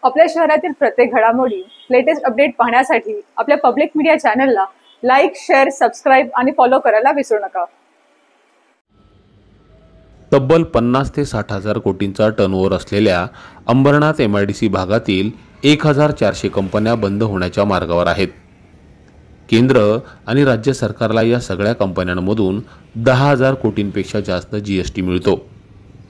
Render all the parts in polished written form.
आपल्या शहरातील प्रत्येक घडामोडी लेटेस्ट अपडेट पाहण्यासाठी आपल्या पब्लिक मीडिया चॅनलला लाईक, शेअर, सबस्क्राईब आणि फॉलो करायला विसरू नका। तब्बल 50 ते 60 हजार कोटींचा टर्नओव्हर असलेल्या अंबरनाथ MIDC भागातील 1400 कंपन्या बंद होण्याच्या मार्गावर आहेत। केंद्र आणि राज्य सरकारला या सगळ्या कंपन्यांमधून 10,000 कोटींपेक्षा जास्त GST मिळतो।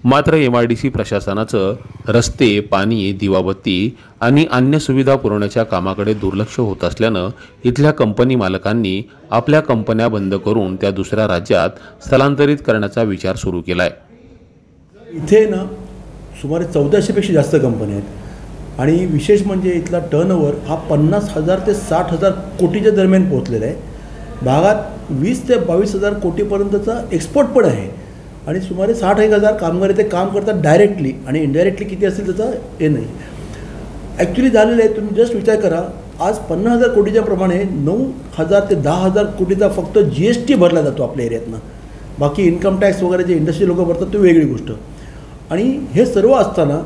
मात्र MIDC प्रशासनाचं रस्ते, पाणी, दिवाबत्ती आणि अन्य सुविधा पुरवण्याच्या कामाकडे दुर्लक्ष होत असल्यानं इथल्या कंपनी मालकांनी आपल्या कंपन्या बंद करून त्या दुसऱ्या राज्यात स्थलांतरित करण्याचा विचार सुरू केलाय। इथे ना सुमारे 1400 पेक्षा जास्त कंपन्या आहेत आणि विशेष म्हणजे इथला टर्नओव्हर हा 50,000 ते 60,000 कोटीच्या दरम्यान पोहोचलेला आहे। भागात 20 ते 22,000 कोटीपर्यंतचा एक्सपोर्ट पण आहे आणि सुमारे 60,000 कामगार इथे काम करतात डायरेक्टली आणि इनडायरेक्टली किती असेल त्याचा हे नाही। ॲक्च्युली झालेलं आहे, तुम्ही जस्ट विचार करा, आज 50,000 कोटीच्या प्रमाणे 9,000 ते 10,000 कोटीचा फक्त GST भरला जातो आपल्या एरियातनं। बाकी इन्कम टॅक्स वगैरे जे इंडस्ट्री लोक भरतात ती वेगळी गोष्ट। आणि हे सर्व असताना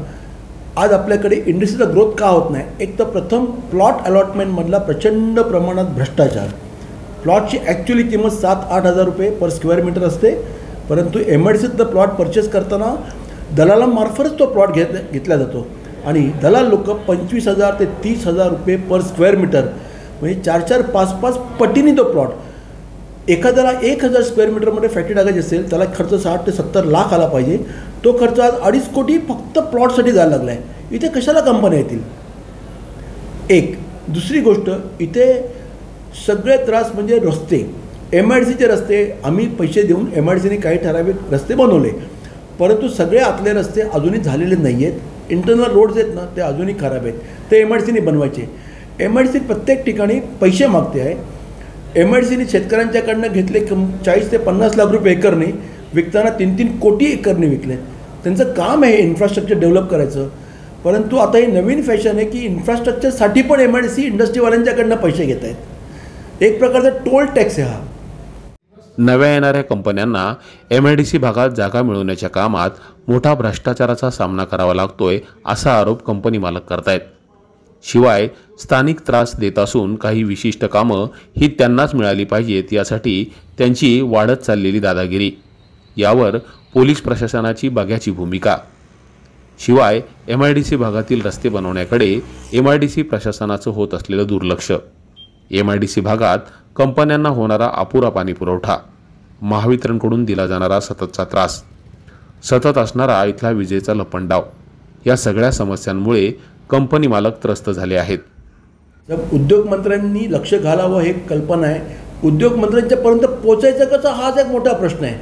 आज आपल्याकडे इंडस्ट्रीचा ग्रोथ का होत नाही? एक तर प्रथम प्लॉट अलॉटमेंटमधला प्रचंड प्रमाणात भ्रष्टाचार। प्लॉटची ॲक्च्युली किंमत 7-8 हजार रुपये पर स्क्वेअर मीटर असते, परंतु MIDCतलं प्लॉट परचेस करताना दलालांमार्फतच तो प्लॉट घेतला जातो आणि दलाल लोक 25,000 ते 30,000 रुपये पर स्क्वेअर मीटर म्हणजे 4-4, 5-5 पटीने तो प्लॉट। एखाद्याला 1,000 स्क्वेअर मीटरमध्ये फॅक्टरी टाकायची असेल त्याला खर्च 60 ते 70 लाख आला पाहिजे, तो खर्च आज 2.5 कोटी फक्त प्लॉटसाठी जायला लागला आहे। इथे कशाला कंपन्या येतील? एक दुसरी गोष्ट, इथे सगळे त्रास म्हणजे रस्ते। MIDCचे रस्ते आम्ही पैसे देऊन MIDCने काही ठराविक रस्ते बनवले, परंतु सगळे आतले रस्ते अजूनही झालेले नाही आहेत। इंटरनल रोड्स आहेत ना ते अजूनही खराब आहेत, ते MIDCने बनवायचे। MIDC प्रत्येक ठिकाणी पैसे मागते आहे। MIDCने शेतकऱ्यांच्याकडनं घेतले 40 ते 50 लाख रुपये एकरने, विकताना 3-3 कोटी एकरने विकले। त्यांचं काम आहे इन्फ्रास्ट्रक्चर डेव्हलप करायचं, परंतु आता ही नवीन फॅशन आहे की इन्फ्रास्ट्रक्चरसाठी पण MIDC इंडस्ट्रीवाल्यांच्याकडनं पैसे घेत आहेत। एक प्रकारचा टोल टॅक्स आहे हा। नव्या येणाऱ्या कंपन्यांना MIDC भागात जागा मिळवण्याच्या कामात मोठा भ्रष्टाचाराचा सामना करावा लागतोय असा आरोप कंपनी मालक करतायत। शिवाय स्थानिक त्रास देत असून काही विशिष्ट कामं ही त्यांनाच मिळाली पाहिजेत यासाठी त्यांची वाढत चाललेली दादागिरी, यावर पोलीस प्रशासनाची बघ्याची भूमिका। शिवाय MIDC भागातील रस्ते बनवण्याकडे MIDC प्रशासनाचं होत असलेलं दुर्लक्ष, MIDC भागात कंपन्यांना होणारा अपुरा पाणी पुरवठा, महावितरणकडून दिला जाणारा सततचा त्रास, सतत असणारा इथला विजेचा लपंडाव, या सगळ्या समस्यांमुळे कंपनी मालक त्रस्त झाले आहेत। जर उद्योगमंत्र्यांनी लक्ष घालावं हे कल्पना आहे। उद्योगमंत्र्यांच्यापर्यंत पोचायचं कसं हाच एक मोठा प्रश्न आहे।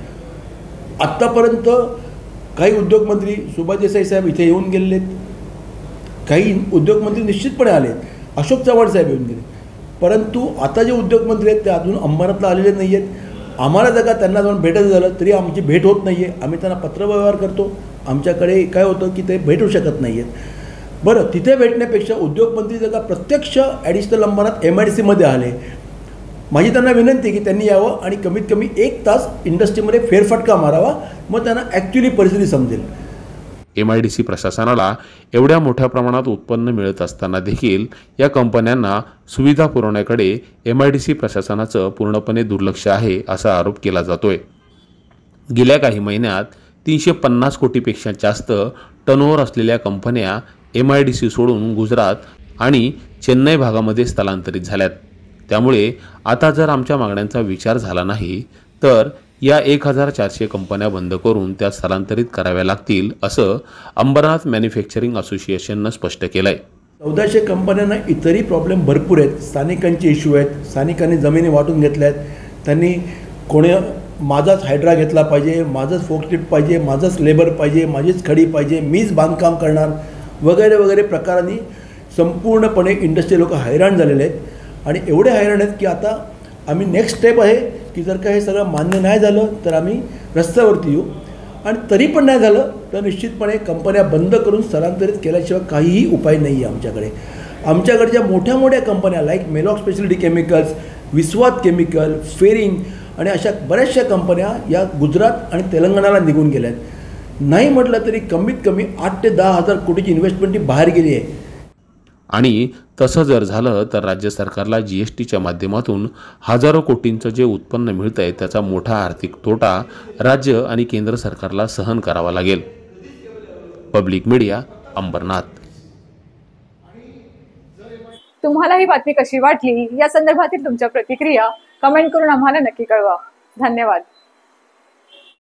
आत्तापर्यंत काही उद्योगमंत्री सुभाष देसाई साहेब इथे येऊन गेलेत, काही उद्योगमंत्री निश्चितपणे आलेत, अशोक चव्हाण साहेब येऊन गेले, परंतु आता जे उद्योगमंत्री आहेत ते अजून अंबरनाथला आलेले नाही आहेत। आम्हाला जर का त्यांना जाऊन भेटायचं झालं तरी आमची भेट होत नाही आहे। आम्ही त्यांना पत्रव्यवहार करतो, आमच्याकडे काय होतं की ते भेटू शकत नाही आहेत। बरं, तिथे भेटण्यापेक्षा उद्योगमंत्री जर का प्रत्यक्ष ॲडिशनल अंबरनाथ MIDCमध्ये आले, माझी त्यांना विनंती की त्यांनी यावं आणि कमीत कमी 1 तास इंडस्ट्रीमध्ये फेरफटका मारावा, मग त्यांना ॲक्च्युली परिस्थिती समजेल। MIDC प्रशासनाला एवढ्या मोठ्या प्रमाणात उत्पन्न मिळत असताना देखील या कंपन्यांना सुविधा पुरवण्याकडे MIDC प्रशासनाचं पूर्णपणे दुर्लक्ष आहे असा आरोप केला जातोय। गेल्या काही महिन्यात 350 कोटीपेक्षा जास्त टर्नओव्हर असलेल्या कंपन्या MIDC सोडून गुजरात आणि चेन्नई भागामध्ये स्थलांतरित झाल्यात। त्यामुळे आता जर आमच्या मागण्यांचा विचार झाला नाही तर या 1400 कंपन्या बंद करून त्या स्थलांतरित कराव्या लागतील असं अंबरनाथ मॅन्युफॅक्चरिंग असोसिएशननं स्पष्ट केलंय। 1400 कंपन्यांना इतरही प्रॉब्लेम भरपूर आहेत, स्थानिकांचे इश्यू आहेत, स्थानिकांनी जमिनी वाटून घेतल्या आहेत, त्यांनी कोणी माझाच हायड्रा घेतला पाहिजे, माझंच फोकलिफ्ट पाहिजे, माझंच लेबर पाहिजे, माझीच खडी पाहिजे, मीच बांधकाम करणार वगैरे वगैरे प्रकारांनी संपूर्णपणे इंडस्ट्री लोक हैराण झालेले आहेत। आणि एवढे हैराण आहेत की आता आम्ही नेक्स्ट स्टेप आहे की जर का हे सगळं मान्य नाही झालं तर आम्ही रस्त्यावरती येऊ, आणि तरी पण नाही झालं तर निश्चितपणे कंपन्या बंद करून स्थलांतरित केल्याशिवाय काहीही उपाय नाही आहे आमच्याकडे। आमच्याकडच्या मोठ्या मोठ्या कंपन्या लाईक मेलॉक्स स्पेशलिटी केमिकल्स, विस्वात केमिकल, फेरिंग आणि अशा बऱ्याचशा कंपन्या या गुजरात आणि तेलंगणाला निघून गेल्या आहेत। नाही म्हटलं तरी कमीत कमी 8 ते 10 हजार कोटीची इन्व्हेस्टमेंट ही बाहेर गेली आहे। आणि तसं जर झालं तर राज्य सरकारला GSTच्या माध्यमातून हजारो कोटींचं जे उत्पन्न मिळतं आहे त्याचा मोठा आर्थिक तोटा राज्य आणि केंद्र सरकारला सहन करावा लागेल. Public media, Ambernath. तुम्हाला ही बातमी कशी वाटली या संदर्भातील तुमच्या प्रतिक्रिया कमेंट करून आम्हाला नक्की कळवा. धन्यवाद.